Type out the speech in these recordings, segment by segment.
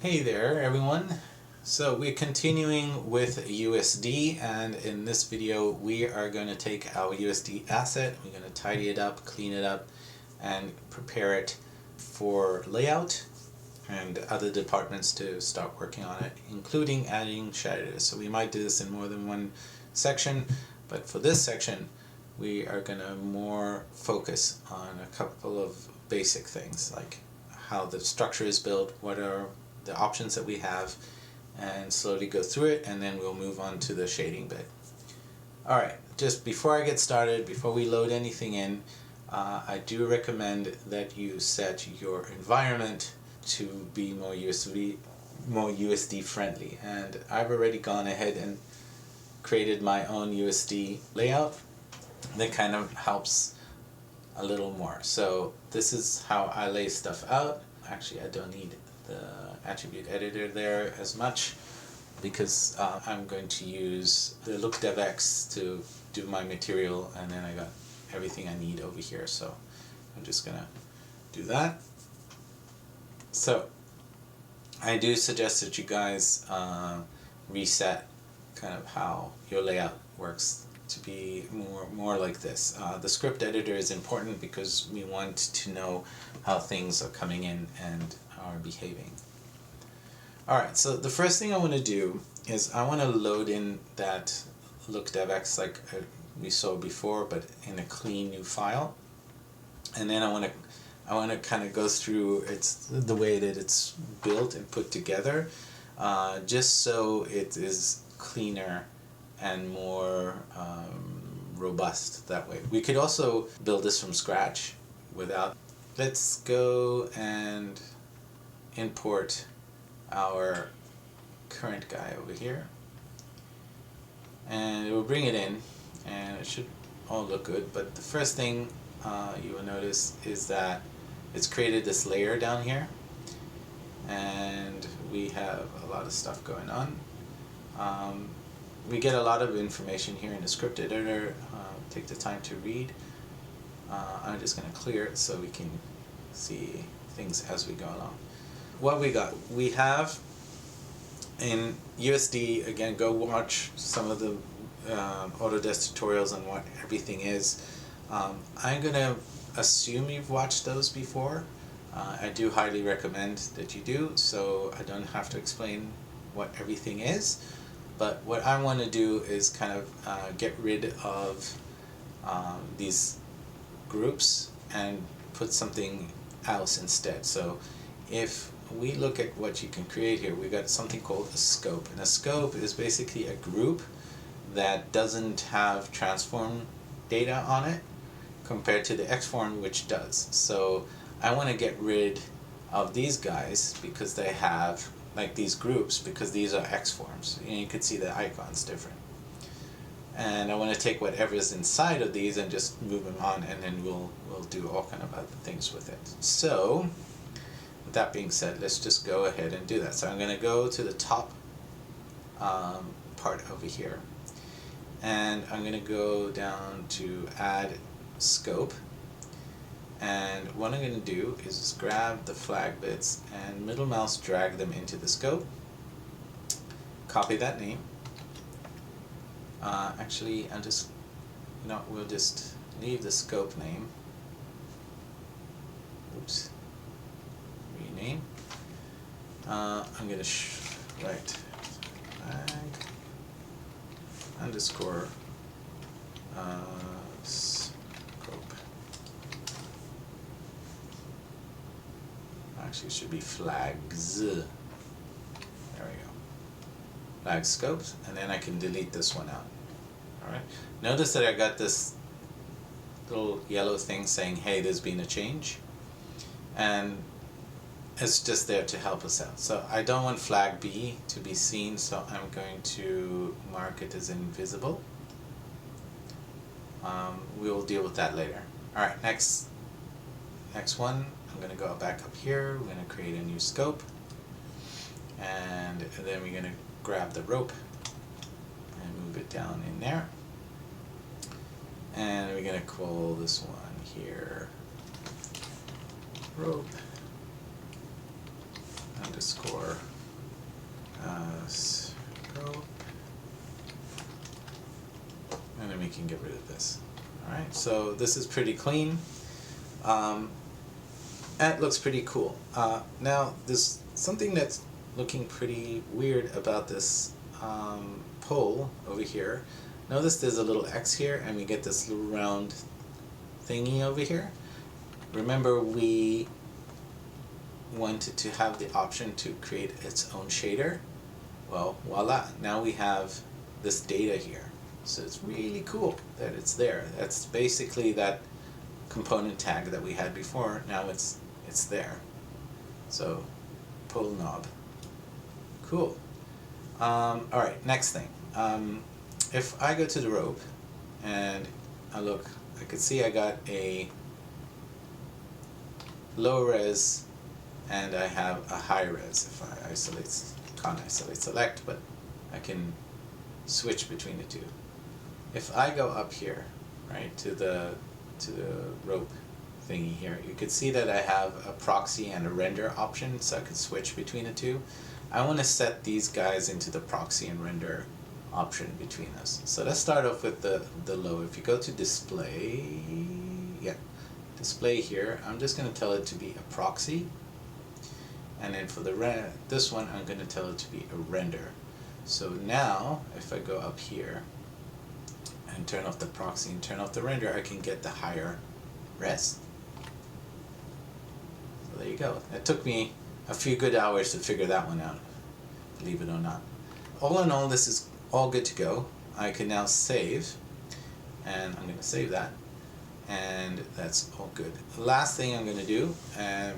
Hey there everyone. So we're continuing with USD, and in this video we are going to take our USD asset, we're going to tidy it up, clean it up, and prepare it for layout and other departments to start working on it, including adding shaders. So we might do this in more than one section, but for this section we are going to more focus on a couple of basic things like how the structure is built, what are the options that we have, and slowly go through it, and then we'll move on to the shading bit. Alright, just before I get started, before we load anything in, I do recommend that you set your environment to be more USD friendly, and I've already gone ahead and created my own USD layout that kind of helps a little more. So this is how I lay stuff out. Actually, I don't need the attribute editor there as much because I'm going to use the LookDevX to do my material, and then I got everything I need over here, so I'm just gonna do that. So I do suggest that you guys reset kind of how your layout works to be more like this. The script editor is important because we want to know how things are coming in and are behaving. Alright, so the first thing I want to do is I want to load in that LookDevX like we saw before, but in a clean new file. And then I want to kind of go through the way that it's built and put together, just so it is cleaner and more robust that way. We could also build this from scratch without. Let's go and import our current guy over here, and it will bring it in, and it should all look good. But the first thing you will notice is that it's created this layer down here, and we have a lot of stuff going on. We get a lot of information here in the script editor. Take the time to read. I'm just going to clear it so we can see things as we go along. What we got? We have in USD, again, go watch some of the Autodesk tutorials on what everything is. I'm going to assume you've watched those before. I do highly recommend that you do, so I don't have to explain what everything is. But what I want to do is kind of get rid of these groups and put something else instead. So if we look at what you can create here, we've got something called a scope. And a scope is basically a group that doesn't have transform data on it compared to the Xform, which does. So I want to get rid of these guys because they have like these groups, because these are Xforms, and you can see the icons different. And I want to take whatever is inside of these and just move them on, and then we'll do all kind of other things with it. So with that being said, let's just go ahead and do that. So I'm going to go to the top part over here, and I'm going to go down to add scope. And what I'm going to do is just grab the flag bits and middle mouse drag them into the scope. Copy that name. Actually, I'm just, we'll just leave the scope name. Oops. Rename. I'm going to write flag underscore scope. Actually, it should be flags. There we go. Flag scopes, and then I can delete this one out. Alright. Notice that I got this little yellow thing saying, hey, there's been a change. And it's just there to help us out. So I don't want flag B to be seen, so I'm going to mark it as invisible. We will deal with that later. Alright, next one. I'm going to go back up here, we're going to create a new scope, and then we're going to grab the rope and move it down in there, and we're going to call this one here rope underscore scope, and then we can get rid of this. Alright, so this is pretty clean. That looks pretty cool. Now there's something that's looking pretty weird about this pole over here. Notice there's a little X here and we get this little round thingy over here. Remember, we wanted to have the option to create its own shader. Well, voila, now we have this data here. So it's really cool that it's there. That's basically that component tag that we had before. Now it's there. So pole knob. Cool. Alright, next thing. If I go to the rope and I look, I can see I got a low res and I have a high res. If I isolate, can't isolate select, but I can switch between the two. If I go up here, right, to the rope thingy here, you can see that I have a proxy and a render option, so I can switch between the two. I want to set these guys into the proxy and render option between us. So let's start off with the low. If you go to display, display here, I'm just going to tell it to be a proxy, and then for this one I'm going to tell it to be a render. So now if I go up here and turn off the proxy and turn off the render, I can get the higher res. So there you go. It took me a few good hours to figure that one out, believe it or not. All in all, this is all good to go. I can now save, and I'm going to save that, and that's all good. The last thing I'm going to do,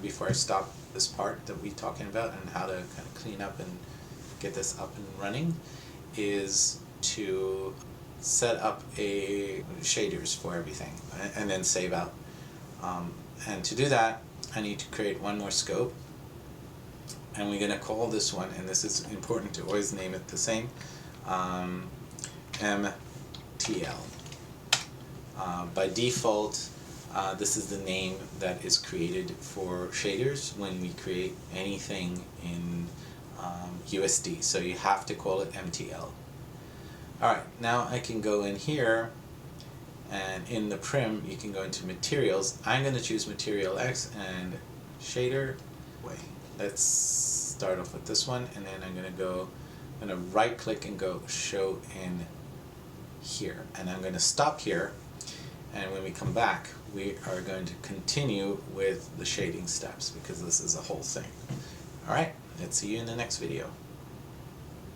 before I stop this part that we're talking about and how to kind of clean up and get this up and running, is to set up a shaders for everything and then save out. And to do that, I need to create one more scope, and we're going to call this one, and this is important to always name it the same, MTL. By default, this is the name that is created for shaders when we create anything in USD, so you have to call it MTL. Alright, now I can go in here, and in the prim you can go into materials. I'm going to choose material X and shader. Let's start off with this one, and then I'm going to right click and go show in here, and I'm going to stop here, and when we come back we are going to continue with the shading steps because this is a whole thing. Alright, let's see you in the next video.